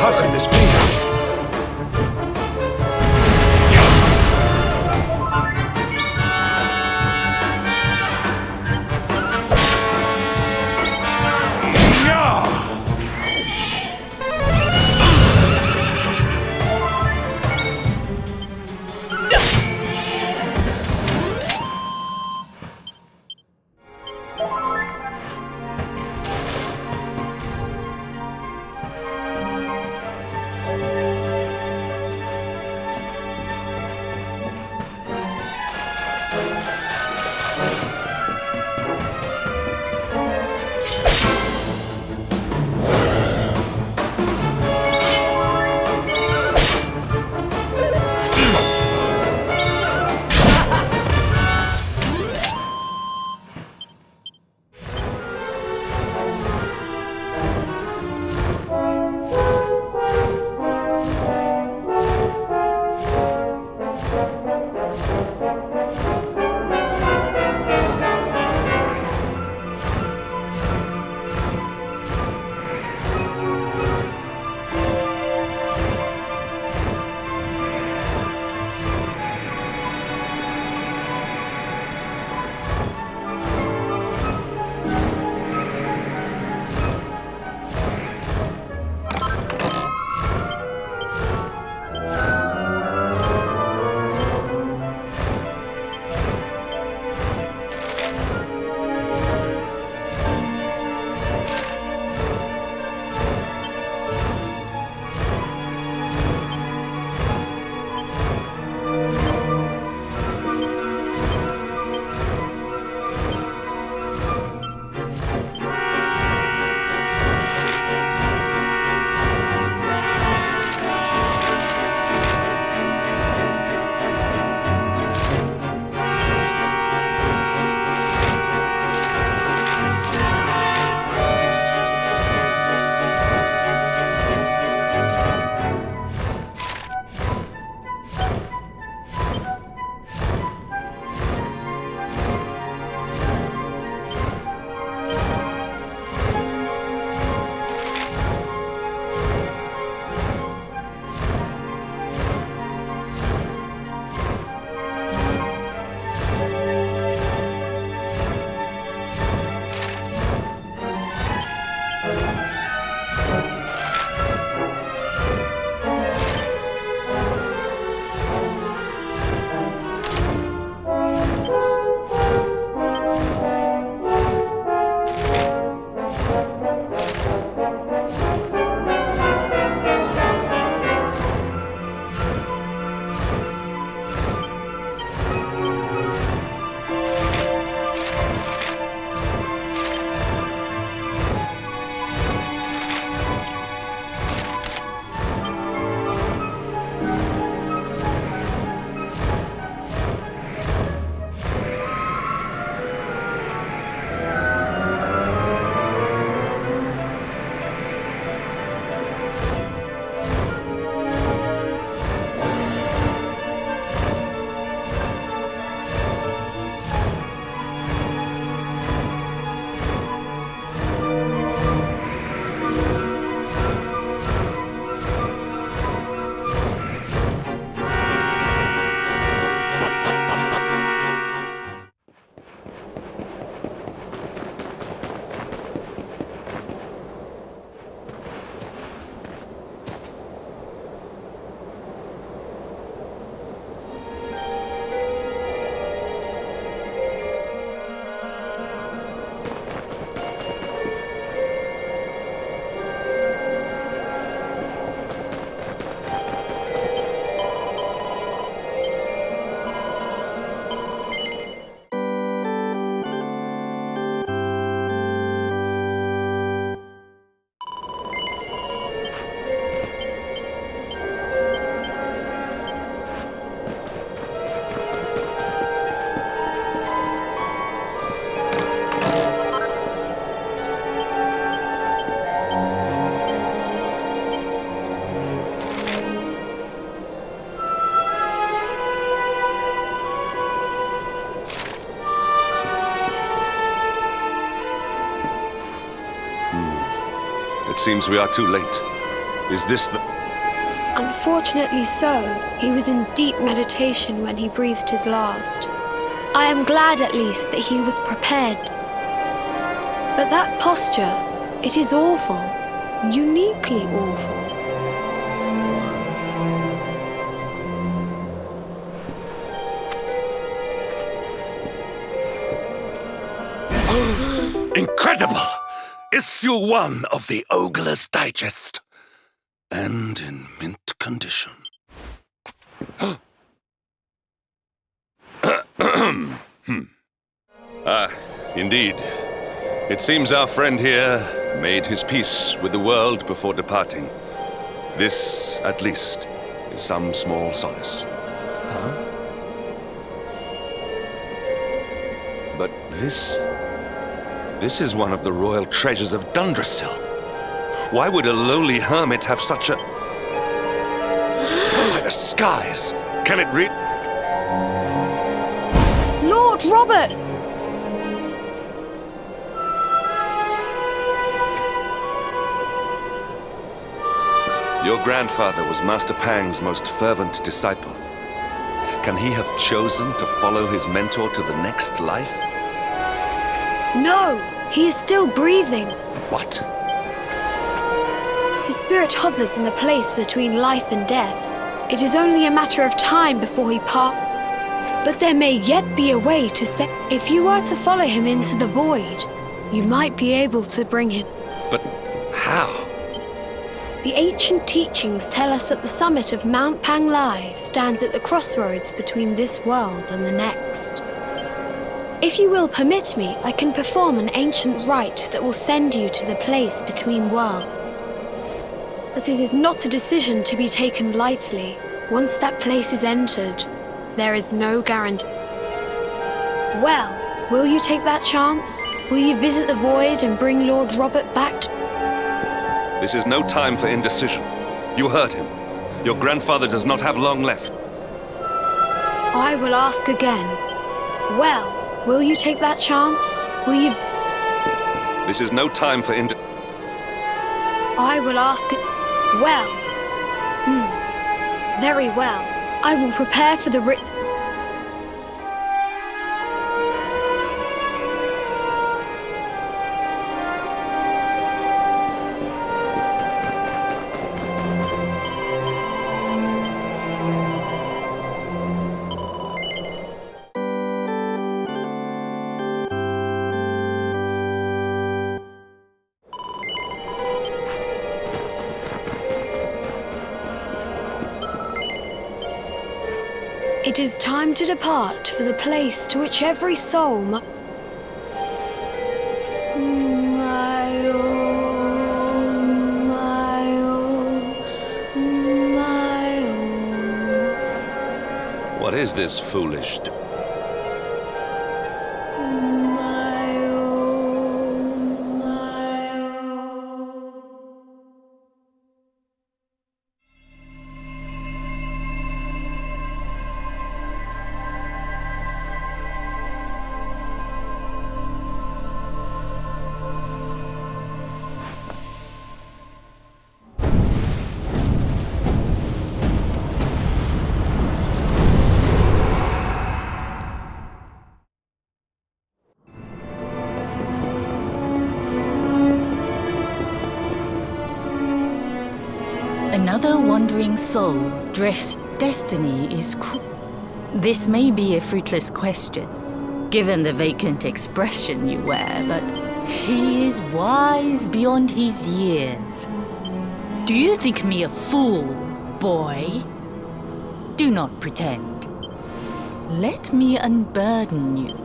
How can this be? It seems we are too late. Is this the... Unfortunately so. He was in deep meditation when he breathed his last. I am glad at least that he was prepared. But that posture, it is awful. Uniquely awful. Incredible! Issue 1 of the Ogre's Digest. And in mint condition. Indeed. It seems our friend here made his peace with the world before departing. This, at least, is some small solace. Huh? But this is one of the royal treasures of Dundrasil. Why would a lowly hermit have such a... By the skies! Can it read... Lord Robert! Your grandfather was Master Pang's most fervent disciple. Can he have chosen to follow his mentor to the next life? No! He is still breathing. What? His spirit hovers in the place between life and death. It is only a matter of time before he parts. But there may yet be a way to say... If you were to follow him into the void, you might be able to bring him... But how? The ancient teachings tell us that the summit of Mount Panglai stands at the crossroads between this world and the next. If you will permit me, I can perform an ancient rite that will send you to the place between worlds. But it is not a decision to be taken lightly. Once that place is entered, there is no guarantee. Well, will you take that chance? Will you visit the void and bring Lord Robert back to... This is no time for indecision. You heard him. Your grandfather does not have long left. I will ask again. Well, will you take that chance? Will you... This is no time for I will ask it... Well. Very well. I will prepare for the It is time to depart for the place to which every soul must... What is this foolish... Another wandering soul drifts. Destiny is This may be a fruitless question, given the vacant expression you wear, but he is wise beyond his years. Do you think me a fool, boy? Do not pretend. Let me unburden you.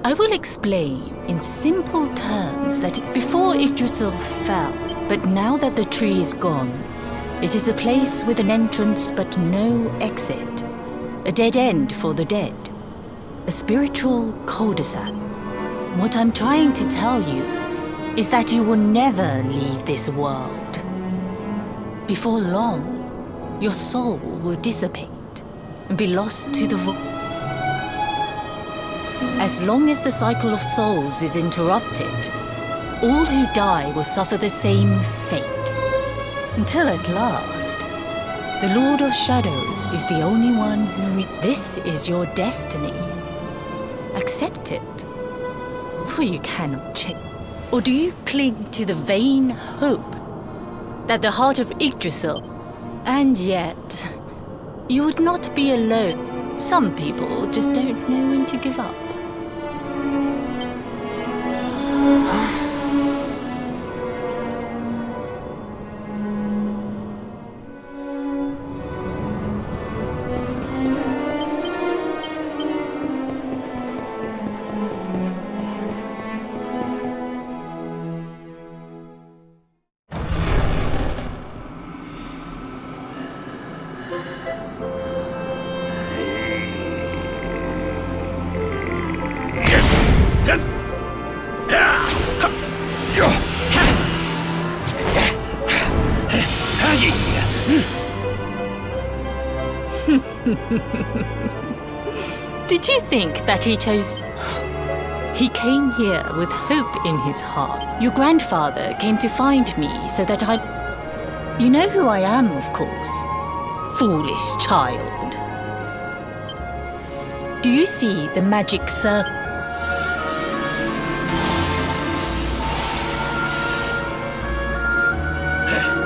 I will explain in simple terms that before Yggdrasil fell, but now that the tree is gone, it is a place with an entrance but no exit. A dead end for the dead. A spiritual cul-de-sac. What I'm trying to tell you is that you will never leave this world. Before long, your soul will dissipate and be lost to the void. As long as the cycle of souls is interrupted, All who die will suffer the same fate. Until at last, the Lord of Shadows is the only one who... This is your destiny. Accept it, for you cannot change. Or do you cling to the vain hope that the heart of Yggdrasil... And yet, you would not be alone. Some people just don't know when to give up. Did you think that he chose... He came here with hope in his heart. Your grandfather came to find me so that I... You know who I am, of course. Foolish child. Do you see the magic circle?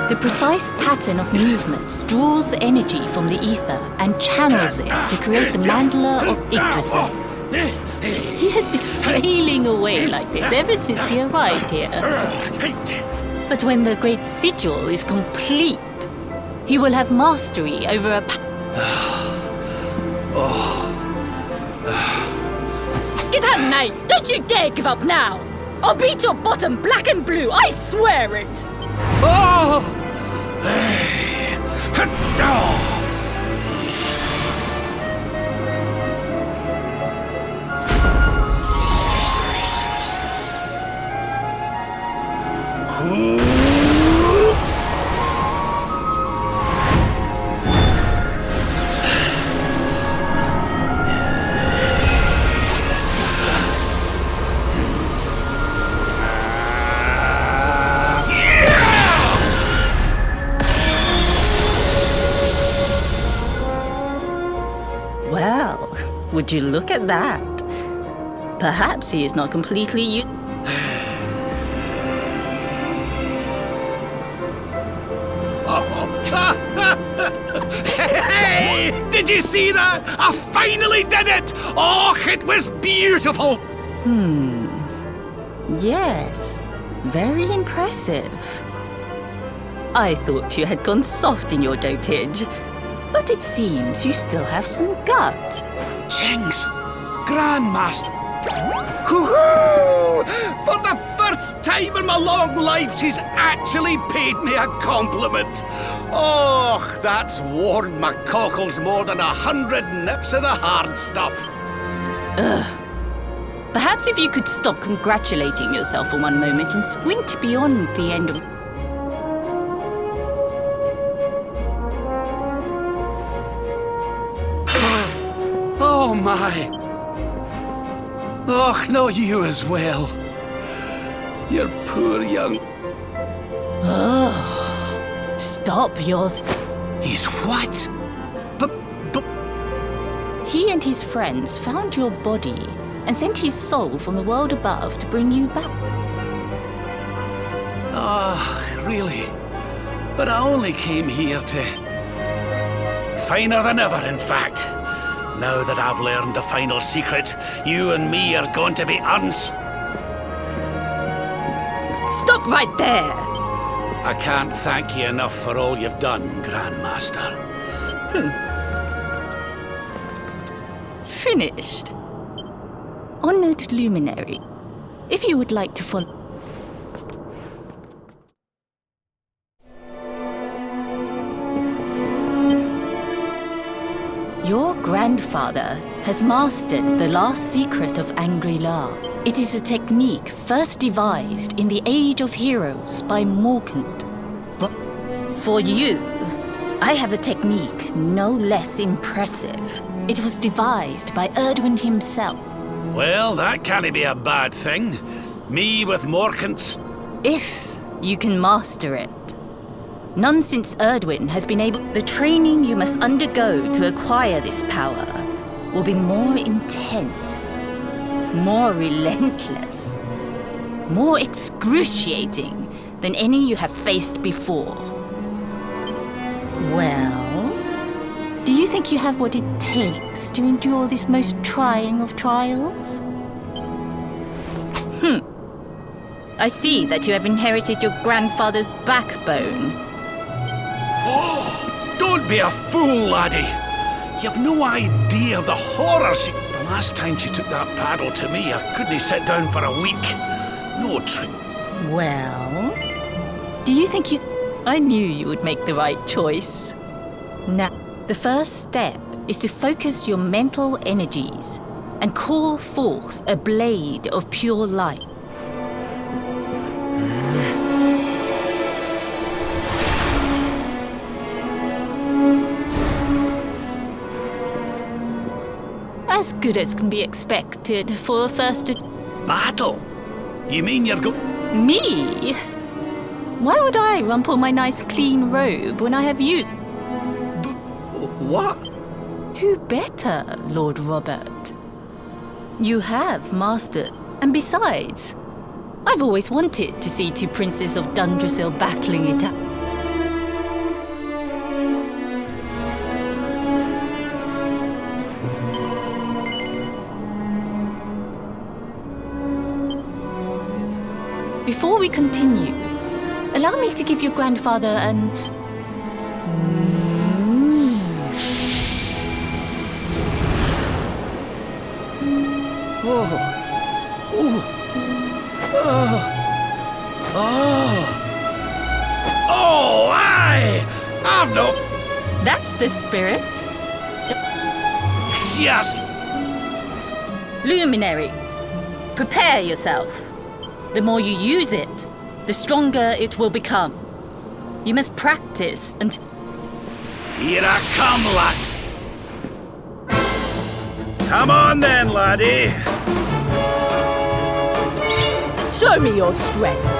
The precise pattern of movements draws energy from the ether and channels it to create the mandala of Yggdrasil. He has been flailing away like this ever since he arrived here. But when the great sigil is complete, he will have mastery over a... Get out, mate! Don't you dare give up now! I'll beat your bottom black and blue, I swear it! Oh! Well, would you look at that? Perhaps he is not completely Hey! Did you see that? I finally did it! Oh, it was beautiful! Yes, very impressive. I thought you had gone soft in your dotage, but it seems you still have some guts. Jinx! Grandmaster! Hoo-hoo! For the first time in my long life, she's actually paid me a compliment. Oh, that's warmed my cockles more than 100 nips of the hard stuff. Perhaps if you could stop congratulating yourself for one moment and squint beyond the end of... Oh my! Och, no, you as well. Your poor young... Stop yours. He's what? But... He and his friends found your body and sent his soul from the world above to bring you back. Ah, really? But I only came here to... Finer than ever, in fact. Now that I've learned the final secret, you and me are going to be Stop right there! I can't thank you enough for all you've done, Grandmaster. Finished. Honored luminary, if you would like to follow... Your grandfather has mastered the last secret of Angri-La. It is a technique first devised in the Age of Heroes by Morkant. For you, I have a technique no less impressive. It was devised by Erdwin himself. Well, that can't be a bad thing. Me with Morkant's... If you can master it. None since Erdwin has been able... The training you must undergo to acquire this power will be more intense, more relentless, more excruciating than any you have faced before. Well, do you think you have what it takes to endure this most trying of trials? I see that you have inherited your grandfather's backbone. Oh, don't be a fool, laddie. You've no idea of the horror she... The last time she took that paddle to me, I couldn't sit down for a week. No trick. Well, do you think you... I knew you would make the right choice. Now, the first step is to focus your mental energies and call forth a blade of pure light. As good as can be expected for a first... Battle? You mean you're Me? Why would I rumple my nice clean robe when I have you? What? Who better, Lord Robert? You have mastered, and besides, I've always wanted to see two princes of Dundrasil battling it out. Before we continue, allow me to give your grandfather an... Oh, aye! I've no... That's the spirit. Just... Luminary, prepare yourself. The more you use it, the stronger it will become. You must practice and... Here I come, lad. Come on then, laddie. Show me your strength.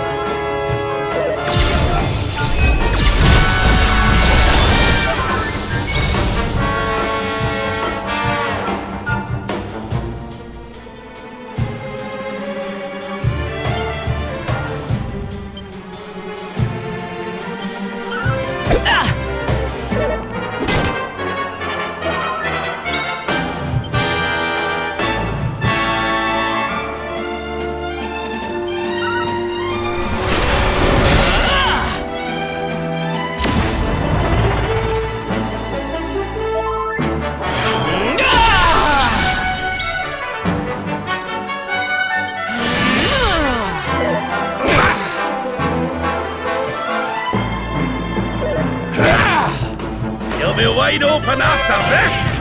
You'll be wide open after this!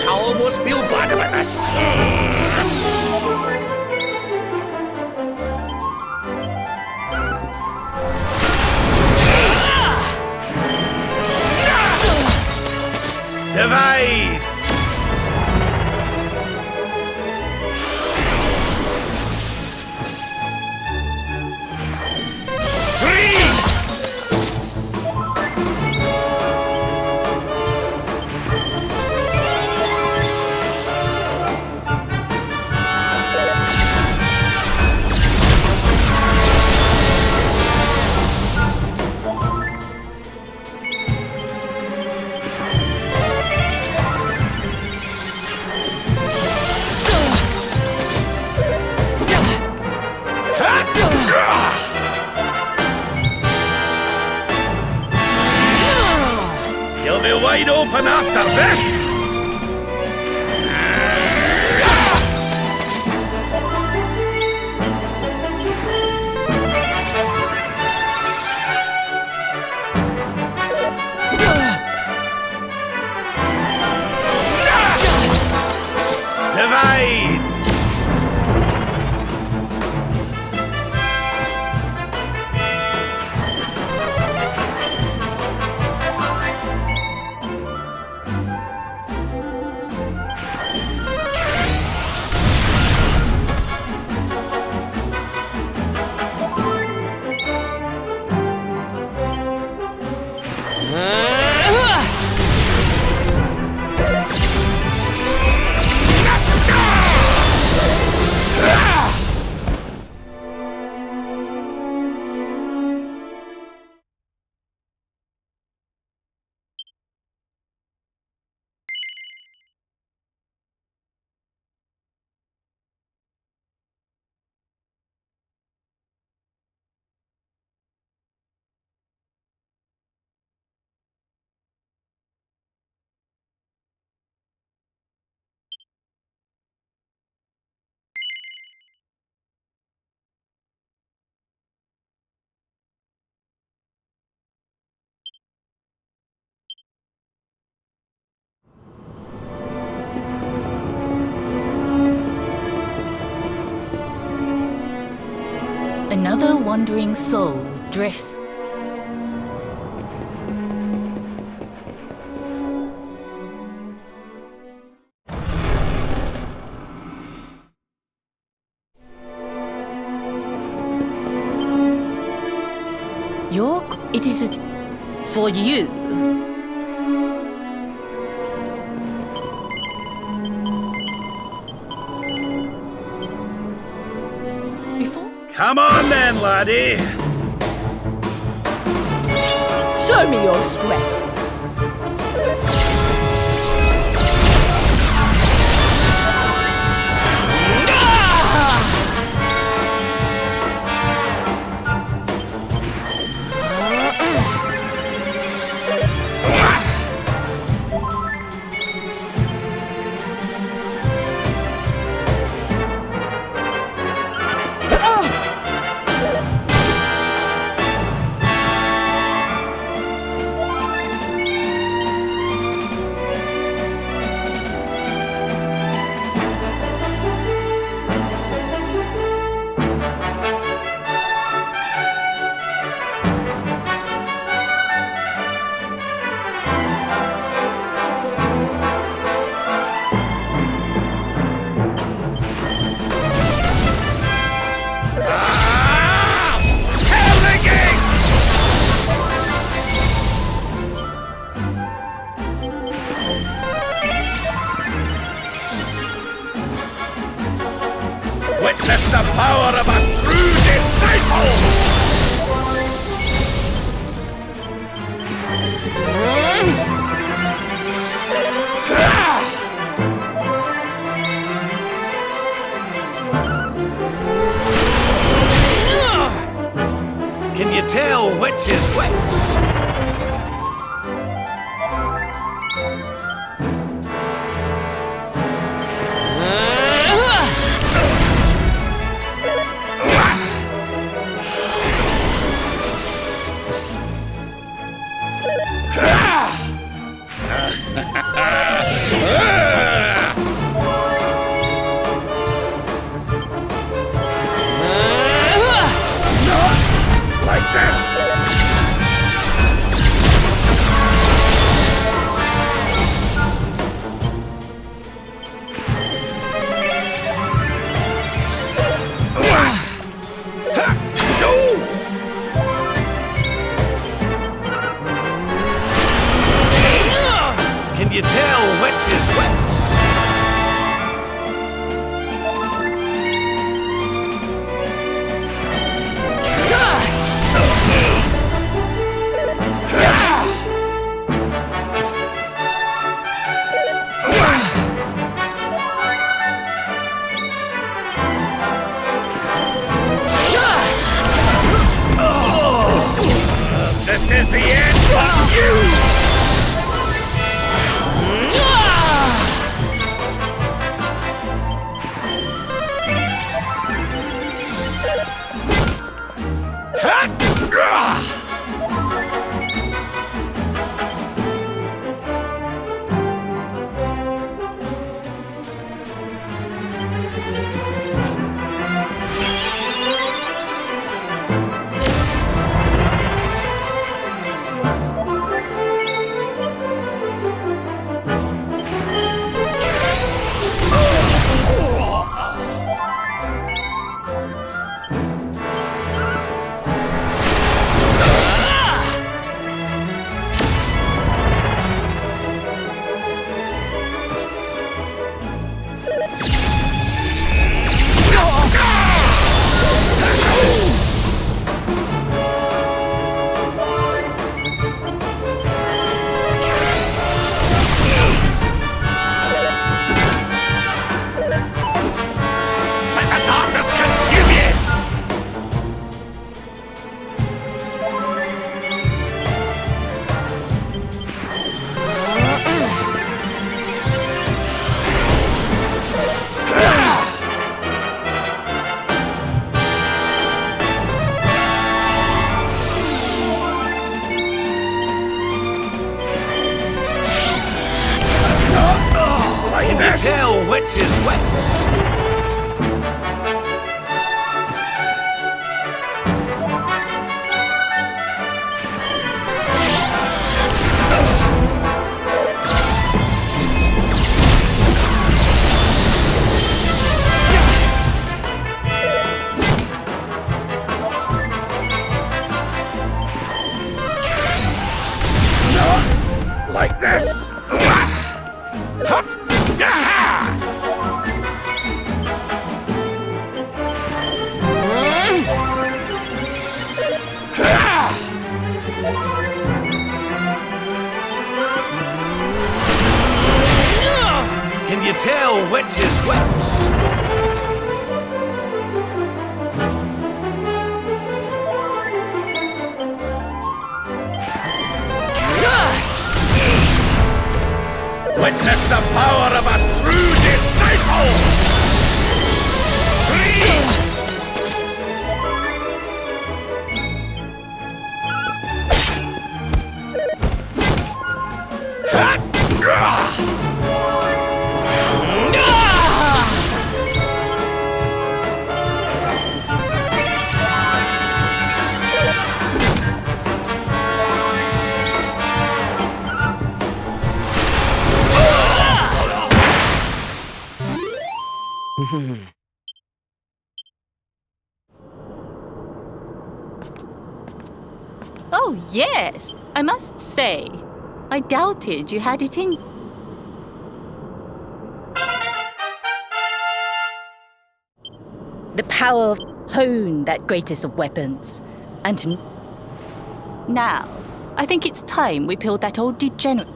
I almost feel bad about this. Divide! You'll be wide open after this! another wandering soul drifts. York, it is for you. Come on then, laddie! Show me your strength. Witness the power of a true disciple! Can you tell which is which? Like this! Can you tell which is which? This is the end of you! Can you tell which is which? his wits. Witness the power of a true disciple! Oh, yes. I must say, I doubted you had it in. The power of hone that greatest of weapons. And now, I think it's time we peeled that old degenerate.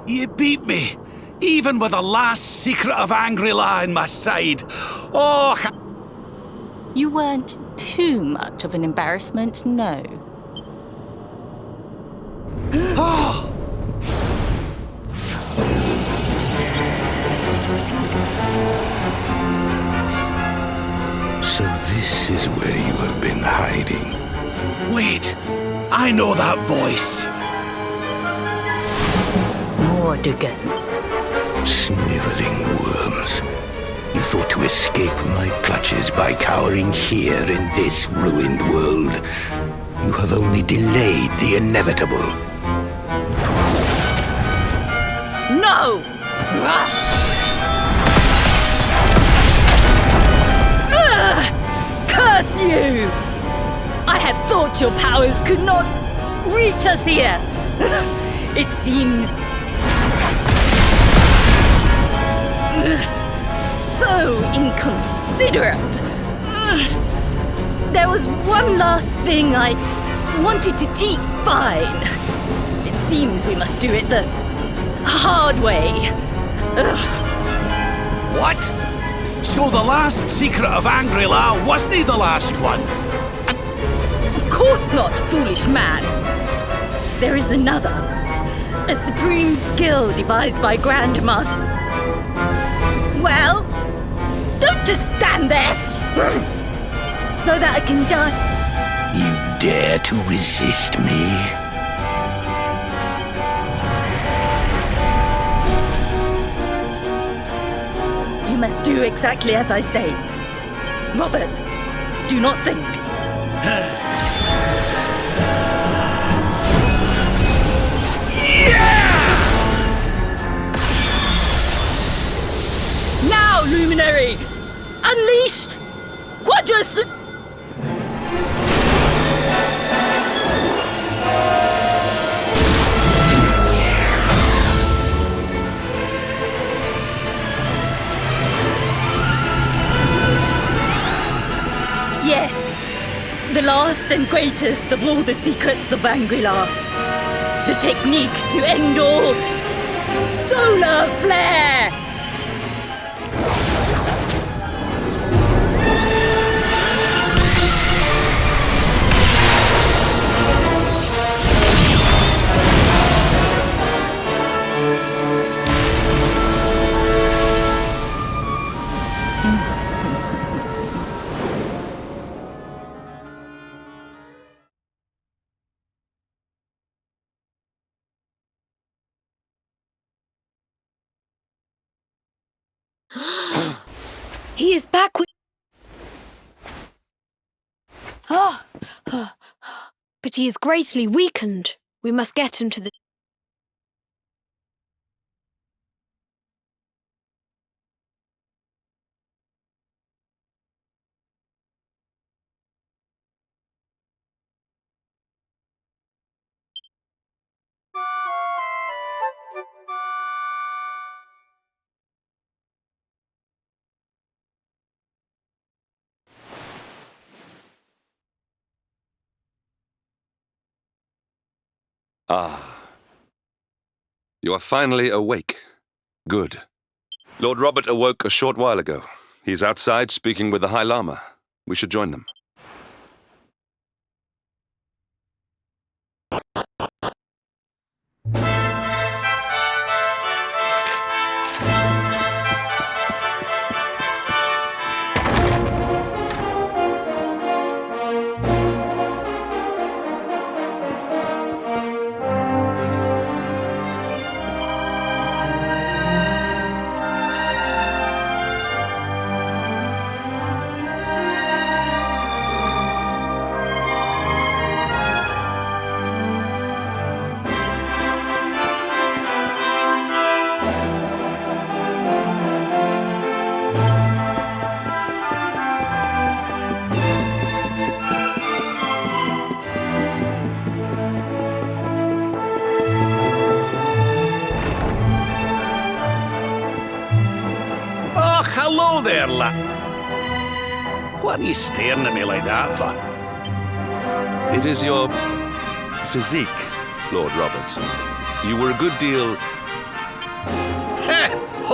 You beat me, even with the last secret of Angry-La in my side. Oh, You weren't too much of an embarrassment, no. So this is where you have been hiding. wait, I know that voice. Mordigan. Sniveling worms. You thought to escape my clutches by cowering here in this ruined world. You have only delayed the inevitable. No! Curse you! I had thought your powers could not reach us here. It seems so inconsiderate. There was one last thing I wanted to teach. Fine. It seems we must do it the hard way. What? So the last secret of Angry-La wasn't the last one? Of course not, foolish man. There is another. A supreme skill devised by Grandmaster. Well, don't just stand there. So that I can die. You dare to resist me? You must do exactly as I say. Robert, do not think. Now, Luminary! Unleash Quadrus... Yes, the last and greatest of all the secrets of Angry-La. The technique to end all solar flare! He is back with... But he is greatly weakened. We must get him to the... Ah. You are finally awake. Good. Lord Robert awoke a short while ago. He's outside speaking with the High Lama. We should join them. Oh, hello there, What are you staring at me like that for? It is your physique, Lord Robert. You were a good deal...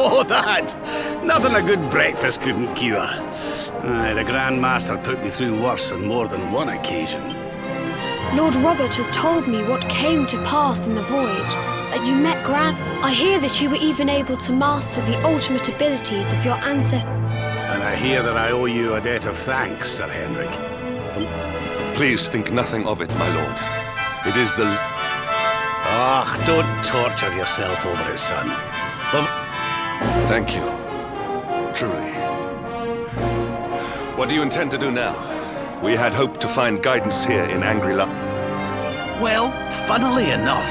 Oh, that! Nothing a good breakfast couldn't cure. Aye, the Grand Master put me through worse on more than one occasion. Lord Robert has told me what came to pass in the void, that you met I hear that you were even able to master the ultimate abilities of your ancestors. And I hear that I owe you a debt of thanks, Sir Henrik. Please think nothing of it, my lord. It is the... Ah, don't torture yourself over it, son. Well... Thank you. Truly. What do you intend to do now? We had hoped to find guidance here in Angry-La... Well, funnily enough,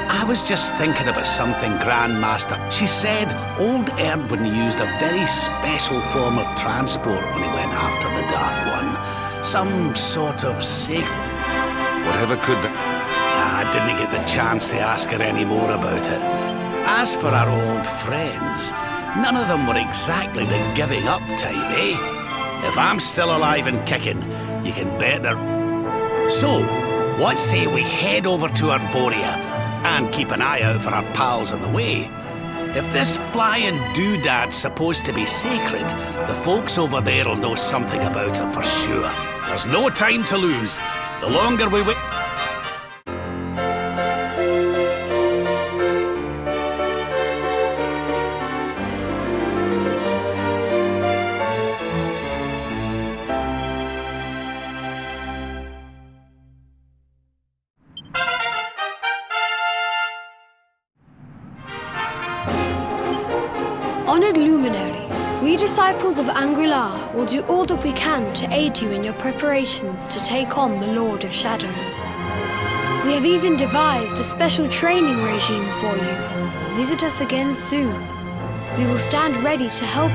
I was just thinking about something, Grandmaster. She said old Erdwin used a very special form of transport when he went after the Dark One. Some sort of Whatever could the... I didn't get the chance to ask her any more about it. As for our old friends, none of them were exactly the giving up type, eh? If I'm still alive and kicking, you can bet they're... So, what say we head over to Arborea and keep an eye out for our pals on the way? If this flying doodad's supposed to be sacred, the folks over there'll know something about it for sure. There's no time to lose. The longer we wait... Honored Luminary, we disciples of Angry-La will do all that we can to aid you in your preparations to take on the Lord of Shadows. We have even devised a special training regime for you. Visit us again soon. We will stand ready to help.